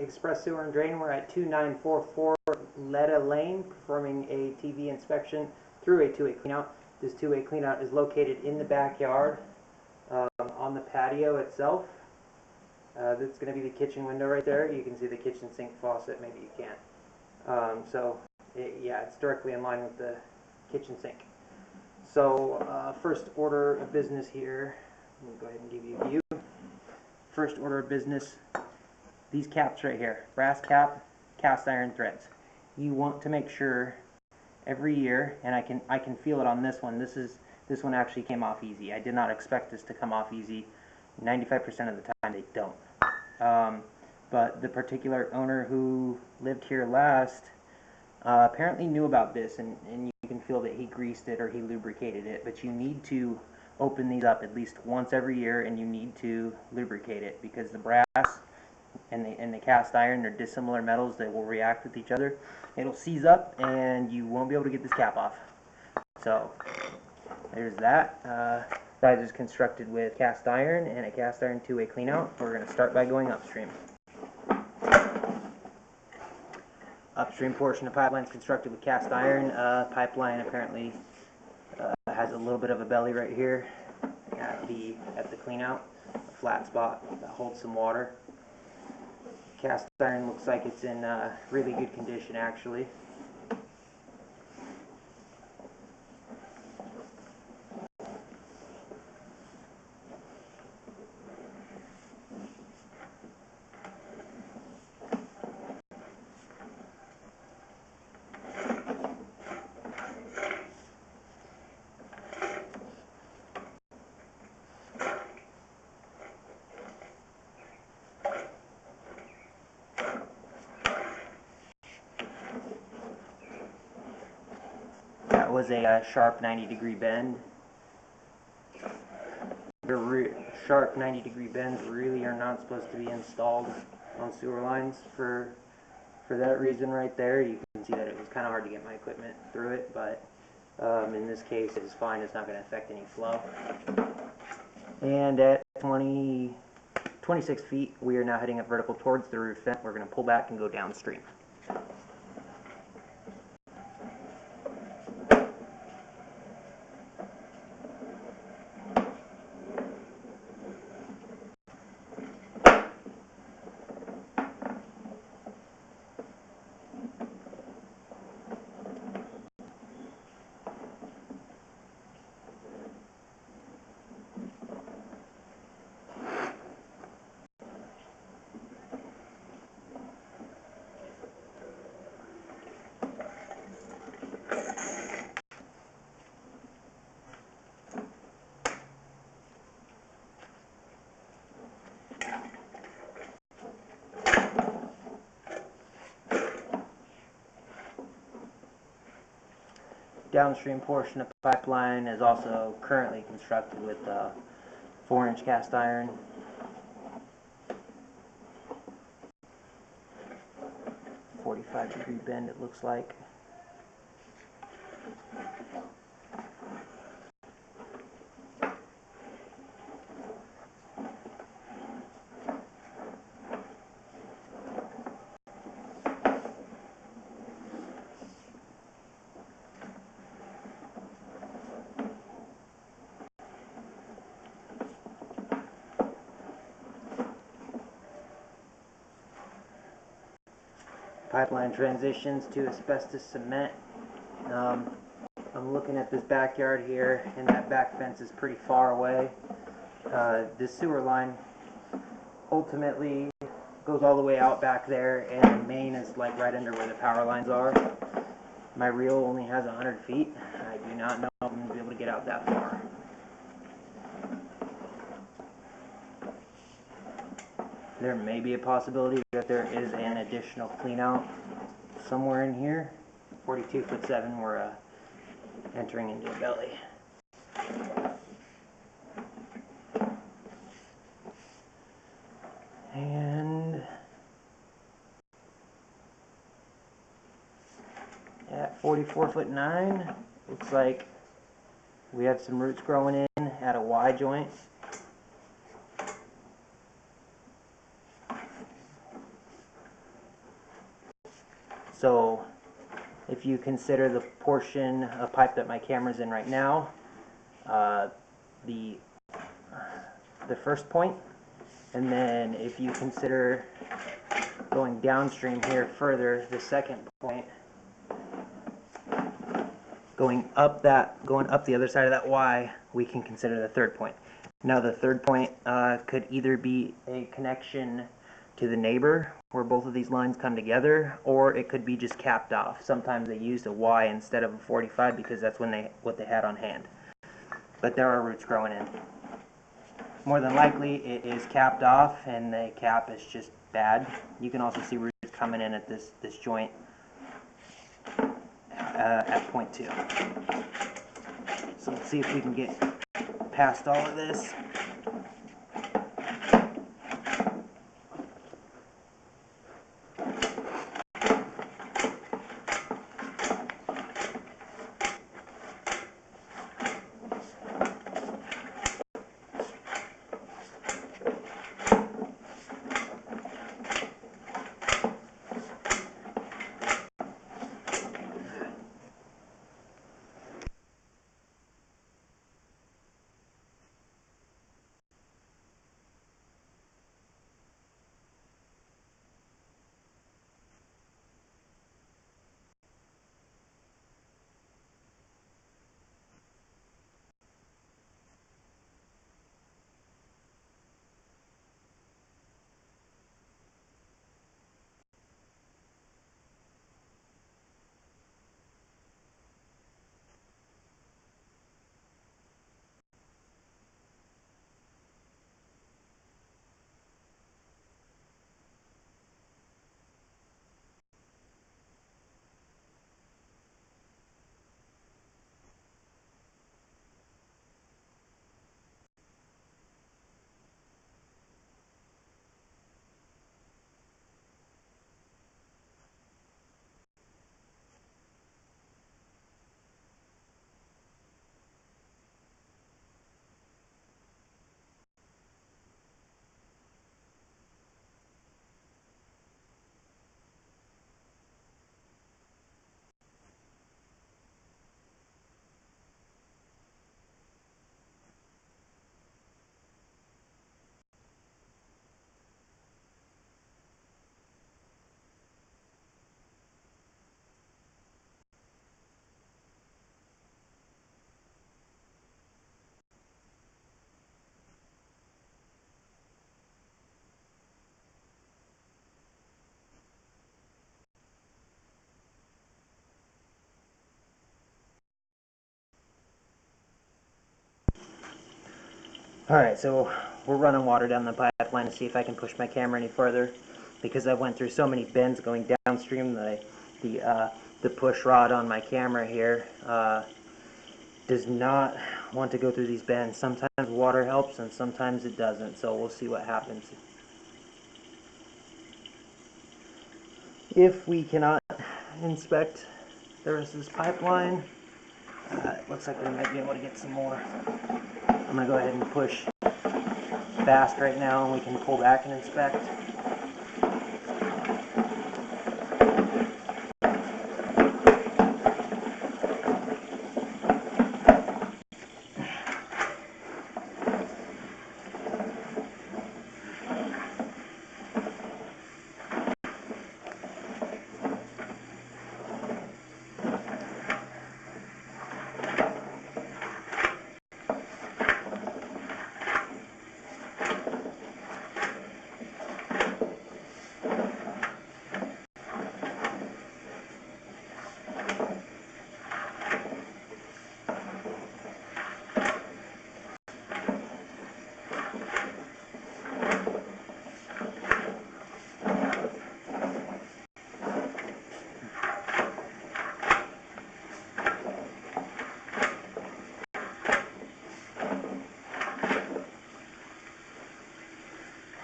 Express Sewer and Drain. We're at 2944 Letta Lane, performing a TV inspection through a two-way cleanout. This two-way cleanout is located in the backyard, on the patio itself. That's going to be the kitchen window right there. You can see the kitchen sink faucet. Maybe you can't. Yeah, it's directly in line with the kitchen sink. So, first order of business here. Let me go ahead and give you a view. First order of business. These caps right here, brass cap, cast iron threads. You want to make sure every year, and I can feel it on this one. This one actually came off easy. I did not expect this to come off easy. 95% of the time they don't. But the particular owner who lived here last apparently knew about this, and you can feel that he greased it or he lubricated it. But you need to open these up at least once every year, and you need to lubricate it, because the brass and the cast iron are dissimilar metals that will react with each other. It'll seize up and you won't be able to get this cap off. So there's that. Riser is constructed with cast iron and a cast iron two-way cleanout. We're going to start by going upstream. Upstream portion of pipeline is constructed with cast iron. Pipeline apparently has a little bit of a belly right here at the cleanout, a flat spot that holds some water. Cast iron looks like it's in really good condition, actually. That was a sharp 90-degree bend. Sharp 90-degree bends really are not supposed to be installed on sewer lines for that reason right there. You can see that it was kind of hard to get my equipment through it, but in this case it's fine. It's not going to affect any flow. And at 26 feet, we are now heading up vertical towards the roof vent. We're going to pull back and go downstream. Downstream portion of the pipeline is also currently constructed with 4-inch cast iron. "45-degree bend, it looks like. Pipeline transitions to asbestos cement. I'm looking at this backyard here, and that back fence is pretty far away. This sewer line ultimately goes all the way out back there, and the main is like right under where the power lines are. My reel only has 100 feet. I do not know if I'm going to be able to get out that far. There may be a possibility that there is an additional cleanout somewhere in here. 42'7", we're entering into a belly. And at 44'9", looks like we have some roots growing in at a Y joint. So if you consider the portion of pipe that my camera's in right now, the first point, and then if you consider going downstream here further, the second point, going up the other side of that Y, we can consider the third point. Now the third point could either be a connection to the neighbor where both of these lines come together, or it could be just capped off. Sometimes they used a Y instead of a 45 because that's what they had on hand. But there are roots growing in. More than likely it is capped off and the cap is just bad. You can also see roots coming in at this joint at point 2. So let's see if we can get past all of this. Alright, so we're running water down the pipeline to see if I can push my camera any further, because I went through so many bends going downstream. The push rod on my camera here does not want to go through these bends. Sometimes water helps and sometimes it doesn't, so we'll see what happens. If we cannot inspect the rest of this pipeline, it looks like we might be able to get some more. I'm going to go ahead and push fast right now and we can pull back and inspect.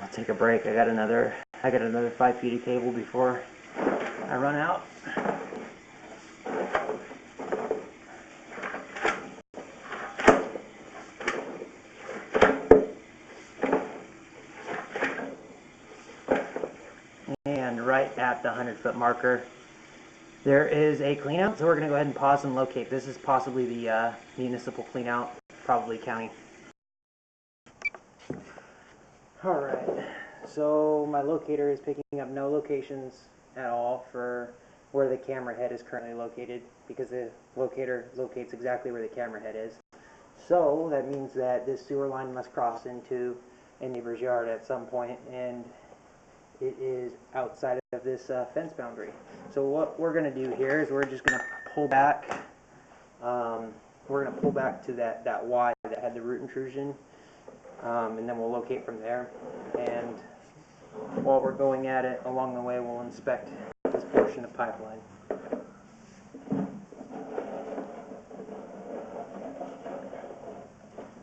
I'll take a break. I got another 5 feet of cable before I run out. And right at the 100-foot marker, There is a clean out, so we're going to go ahead and pause and locate. This is possibly the municipal clean out, probably county. Alright, so my locator is picking up no locations at all for where the camera head is currently located, because the locator locates exactly where the camera head is. So that means that this sewer line must cross into a neighbor's yard at some point, and it is outside of this fence boundary. So what we're going to do here is we're just going to pull back. We're going to pull back to that Y that had the root intrusion, and then we'll locate from there. And while we're going at it, along the way we'll inspect this portion of pipeline.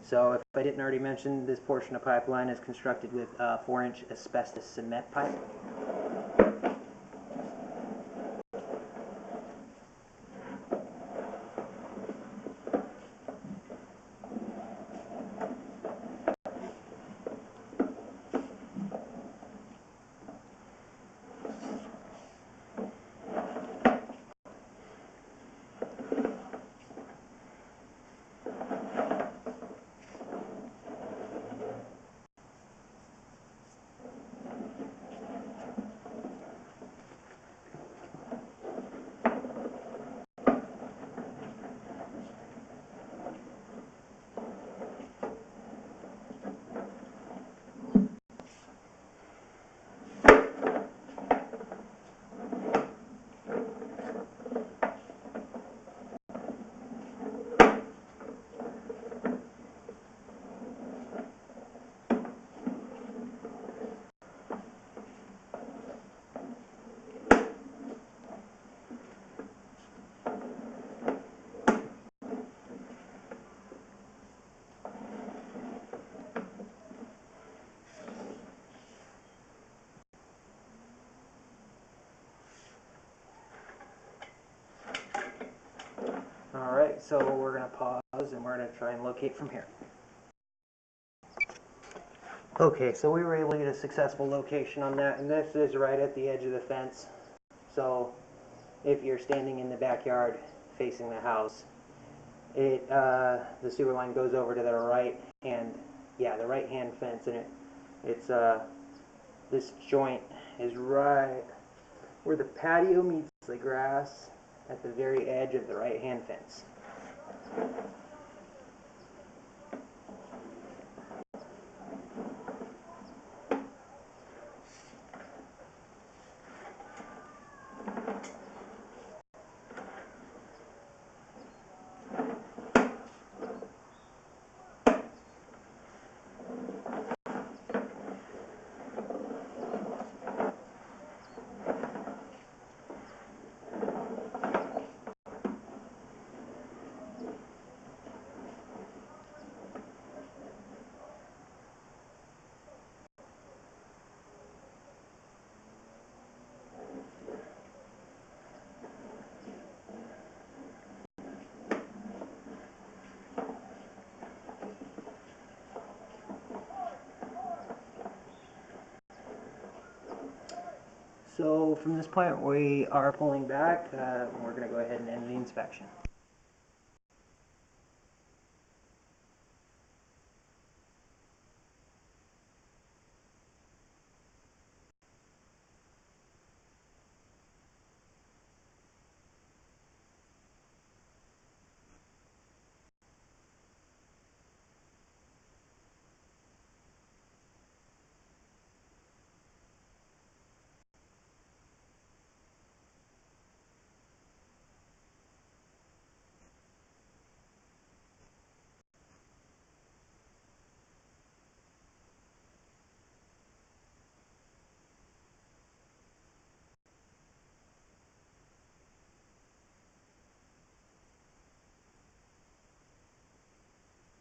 So if I didn't already mention, this portion of pipeline is constructed with 4-inch asbestos cement pipe. Alright, so we're going to pause and we're going to try and locate from here. Okay, so we were able to get a successful location on that, and this is right at the edge of the fence. So if you're standing in the backyard facing the house, the sewer line goes over to the right hand, the right hand fence, and it's this joint is right where the patio meets the grass at the very edge of the right hand fence. So from this point we are pulling back. We're going to go ahead and end the inspection.